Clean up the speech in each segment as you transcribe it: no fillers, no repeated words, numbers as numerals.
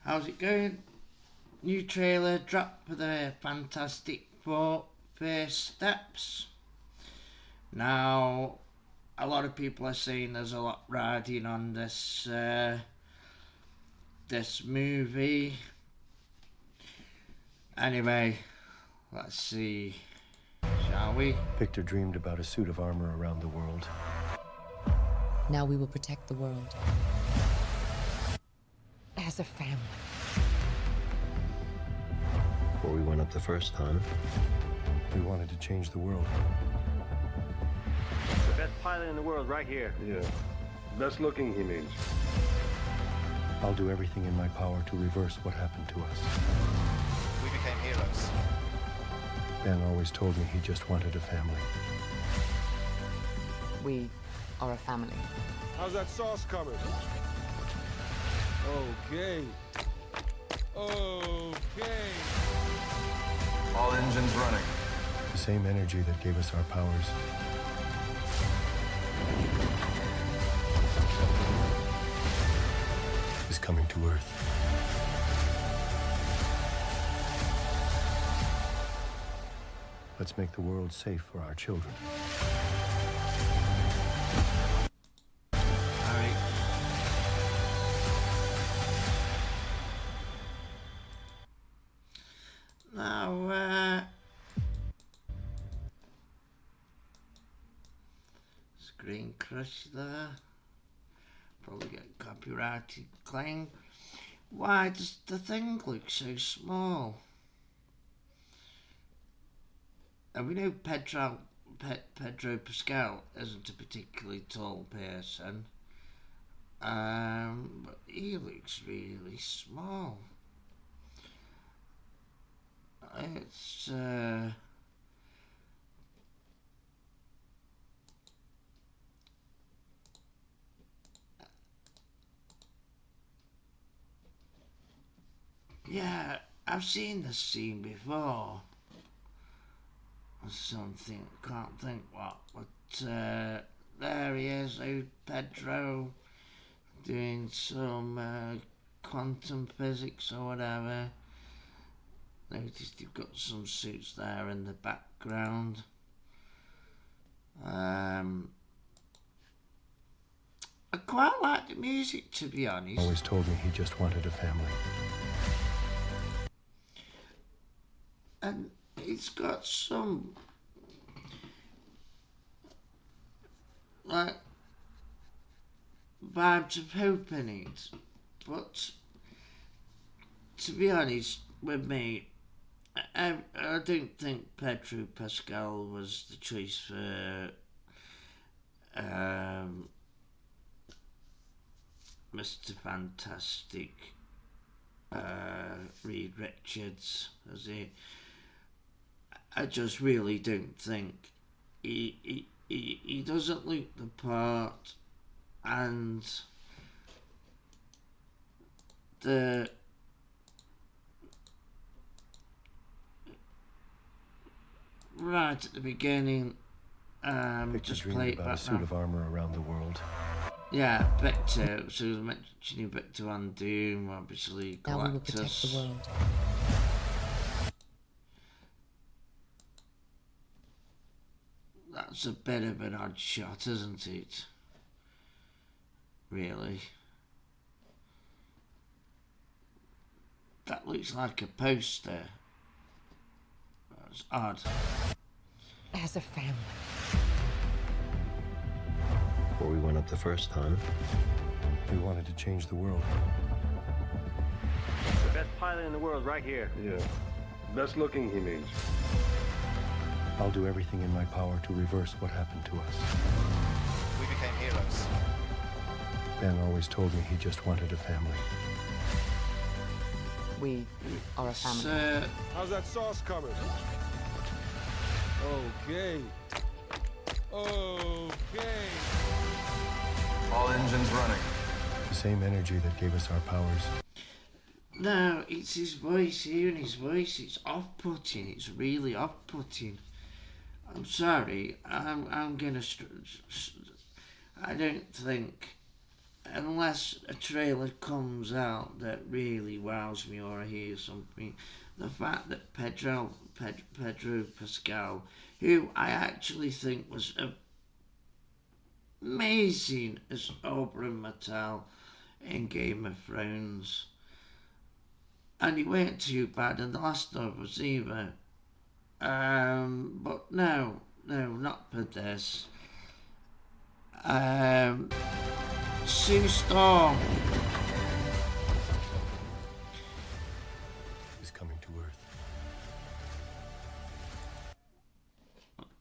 How's it going? New trailer drop for the Fantastic Four First Steps. Now, a lot of people are saying there's a lot riding on this this movie. Anyway, let's see, shall we? Victor dreamed about a suit of armor around the world. Now we will protect the world. As a family. Before we went up the first time, we wanted to change the world. The best pilot in the world right here. Yeah. Best looking, he means. I'll do everything in my power to reverse what happened to us. We became heroes. Ben always told me he just wanted a family. We are a family. How's that sauce coming? Okay. Okay. All engines running. The same energy that gave us our powers is coming to Earth. Let's make the world safe for our children. Now, screen crush there. Probably get copyrighted claim. Why does the thing look so small? And we know Pedro Pascal isn't a particularly tall person. But he looks really small. It's yeah, I've seen this scene before or something, can't think what, but there he is, Pedro, doing some quantum physics or whatever. Noticed you've got some suits there in the background. I quite like the music, to be honest. Always told me he just wanted a family. And it's got some like vibes of hope in it, but to be honest with me, I don't think Pedro Pascal was the choice for Mr. Fantastic. Reed Richards, as he. I just really don't think he doesn't look the part, and the right at the beginning, Victor just dreamed play it about a back suit now. of armor around the world. Yeah, Victor. So mentioning Victor Van Doom, obviously Now we will protect Galactus. the world. That's a bit of an odd shot, isn't it? Really. That looks like a poster. That's odd. As a family. Before we went up the first time, we wanted to change the world. The best pilot in the world right here. Yeah. Best looking, he means. I'll do everything in my power to reverse what happened to us. We became heroes. Ben always told me he just wanted a family. We are a family. So, How's that sauce coming? Okay. Okay. All engines running. The same energy that gave us our powers no, it's his voice. Hearing his voice, it's off-putting. It's really off-putting. I'm sorry. I'm gonna. I don't think, unless a trailer comes out that really wows me or I hear something, the fact that Pedro Pascal, who I actually think was amazing as Oberyn Martell in Game of Thrones, and he weren't too bad in The Last of Us either. But no, not for this. Sue Storm. Is coming to Earth.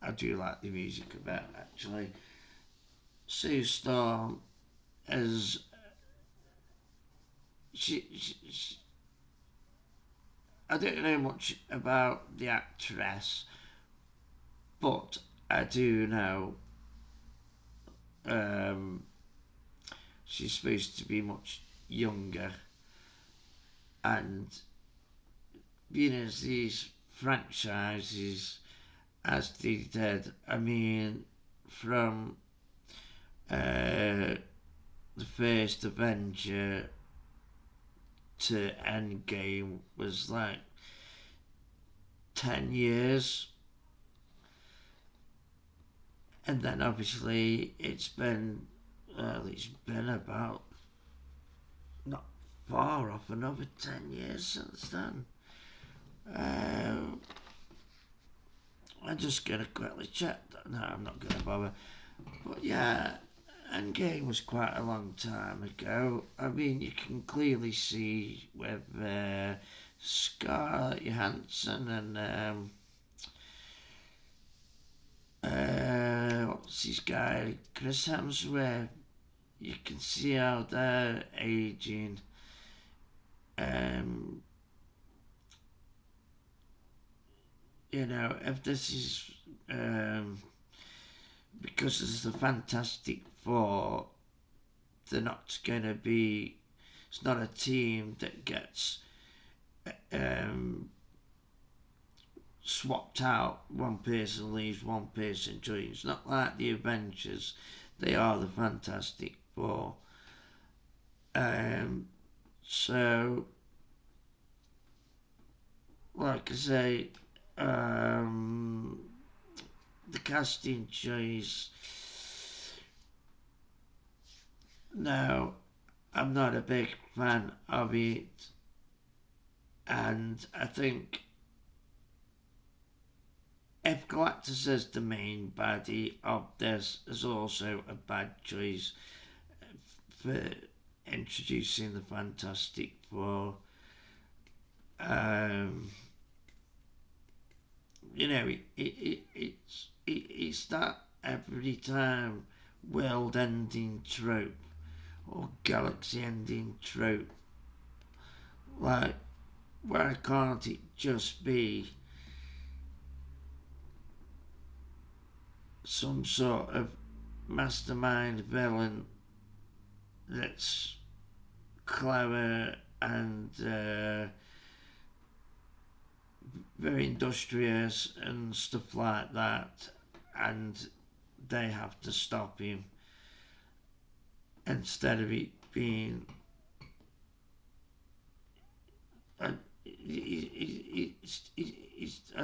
I do like the music of that, actually. Sue Storm is... She I don't know much about the actress, but I do know she's supposed to be much younger, and being as these franchises as they did, I mean, from the first Avenger to Endgame was like 10 years, and then obviously it's been about not far off another 10 years since then. I'm just gonna quickly check that. No, I'm not gonna bother. But yeah, Endgame was quite a long time ago. I mean, you can clearly see with Scarlett Johansson and what's his guy, Chris Hemsworth. You can see how they're aging. You know, if this is because it's the Fantastic Four, they're not going to be. It's not a team that gets swapped out. One person leaves, one person joins. It's not like the Avengers. They are the Fantastic Four. So, like I say, the casting choice. No, I'm not a big fan of it, and I think if Galactus is the main baddie of this, is also a bad choice for introducing the Fantastic Four. You know, it's that every time world-ending trope or galaxy-ending trope. Like, why can't it just be some sort of mastermind villain that's clever and very industrious and stuff like that, and they have to stop him instead of it being I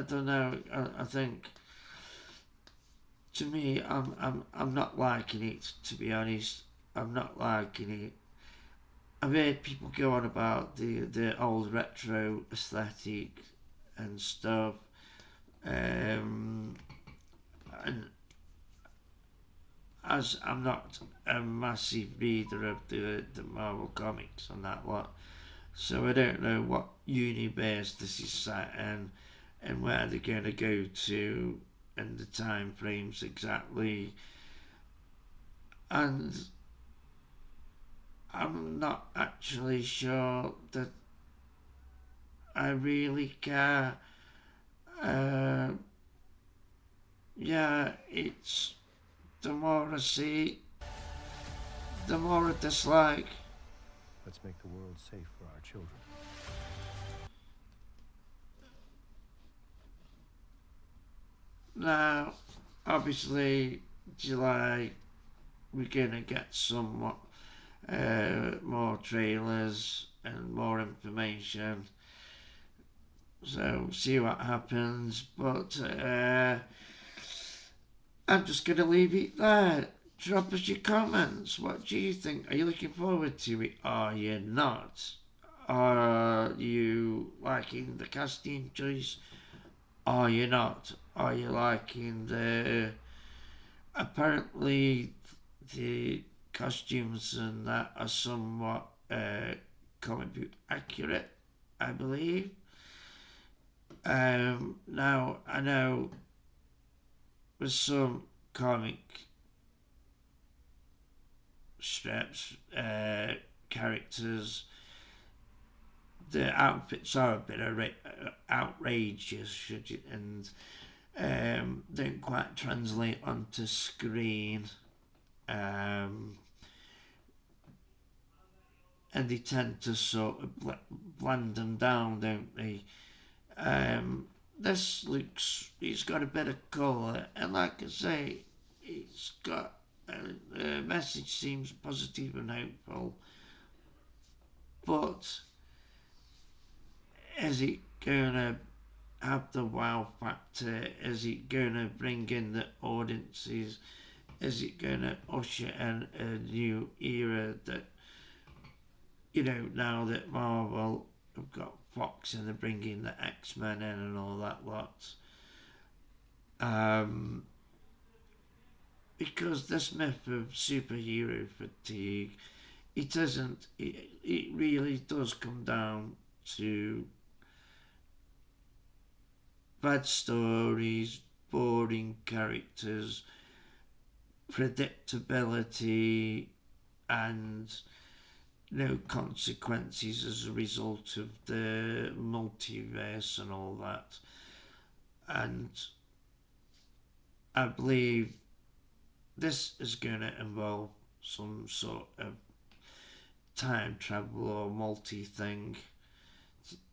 don't know. I think, to me, I'm not liking it. To be honest, I'm not liking it. I've heard people go on about the old retro aesthetic and stuff, and as I'm not a massive reader of the Marvel comics and that lot, so I don't know what universe this is set in and where they're going to go to and the time frames exactly, and I'm not actually sure that I really care. Yeah, it's the more I see, the more I dislike. Let's make the world safe for our children. Now, obviously, July we're going to get somewhat more trailers and more information. So see what happens. But I'm just going to leave it there. Drop us your comments. What do you think? Are you looking forward to it? Are you not? Are you liking the casting choice? Are you not? Are you liking the... Apparently the costumes and that are somewhat comic book accurate, I believe. Now, I know with some comic strips, characters, the outfits are a bit outrageous, and don't quite translate onto screen. And they tend to sort of blend them down, don't they? This looks, it's got a bit of colour, and like I say, it's got the message seems positive and hopeful, but is it gonna have the wow factor? Is it gonna bring in the audiences? Is it gonna usher in a new era that, you know, now that Marvel have got Fox and they're bringing the X-Men in and all that lot? Because this myth of superhero fatigue, it isn't, it really does come down to bad stories, boring characters, predictability, and no consequences as a result of the multiverse and all that. And I believe this is going to involve some sort of time travel or multi-thing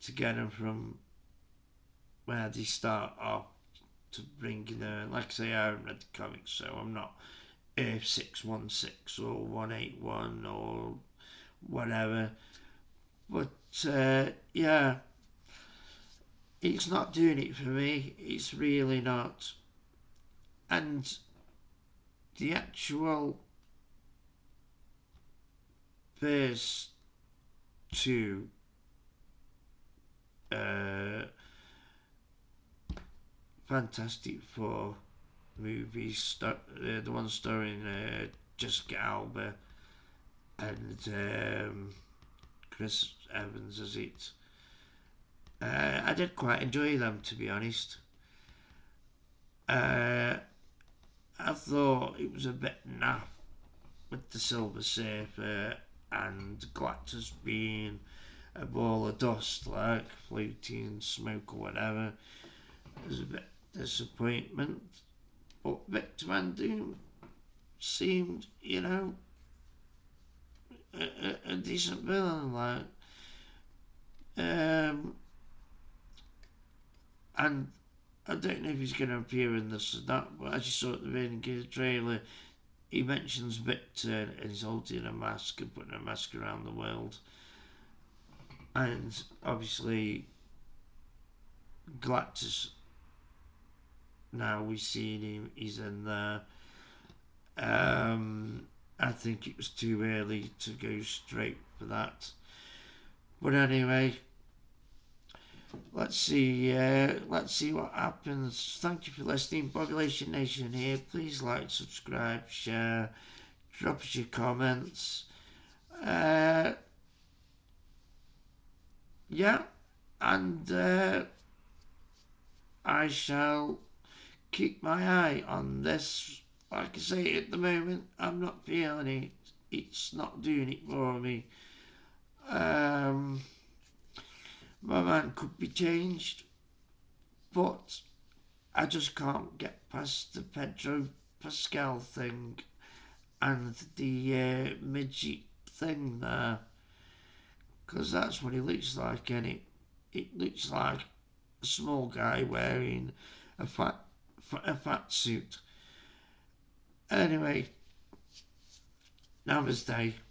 to get them from where they start off to bring them. Like I say, I haven't read the comics, so I'm not Earth 616 or 181 or whatever. But yeah, it's not doing it for me. It's really not. And the actual first two Fantastic Four movies, the one starring Jessica Alba and Chris Evans, is it? I did quite enjoy them, to be honest. I thought it was a bit naff with the Silver Surfer and Galactus being a ball of dust, like floating smoke or whatever. It was a bit disappointment. But Victor Van Doom seemed, you know, a decent villain, like. And I don't know if he's going to appear in this or not, but as you saw at the beginning of the trailer, he mentions Victor and he's holding a mask and putting a mask around the world. And obviously, Galactus, now we've seen him, he's in there. I think it was too early to go straight for that. But anyway, let's see what happens. Thank you for listening. Population Nation here. Please like, subscribe, share, drop us your comments. Yeah, and I shall keep my eye on this. Like I say, at the moment, I'm not feeling it. It's not doing it for me. My mind could be changed, but I just can't get past the Pedro Pascal thing and the midget thing there, because that's what he looks like, and it looks like a small guy wearing a fat suit. Anyway, Namaste.